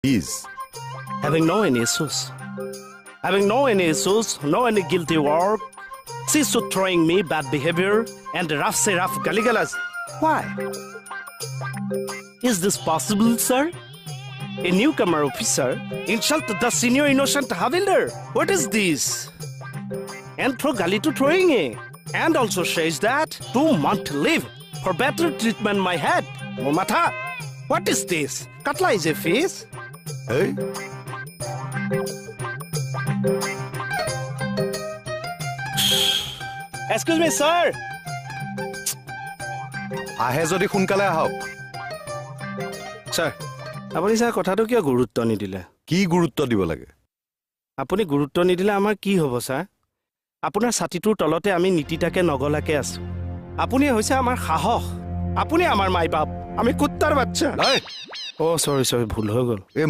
Please. Having no any issues. Having no any issues, no any guilty work. She's so throwing me bad behavior and rough say rough galigalas. Why? Is this possible, sir? A newcomer officer insult the senior innocent Havildar. What is this? And throw gali to throwing it. And also says that 2 months leave for better treatment my head. Momatha, what is this? Katla is a face? Hey? Excuse me, sir. আহে যদি সোনকালে আহক। Sir, আপুনি sir কথাটো কিয় গুৰুত্ব নিদিলে? কি গুৰুত্ব দিব লাগে? আপুনি গুৰুত্ব নিদিলে আমাৰ কি হ'ব ছাৰ? আপোনাৰ ছাতিটোৰ তলতে আমি নীতিটাকে নগলাকে আছো। আপুনি হৈছে আমাৰ সাহস। আপুনি আমাৰ মাই বাপ। আমি কুত্তাৰ বাচ্চা। অ' চৰি ভুল হৈ গ'ল।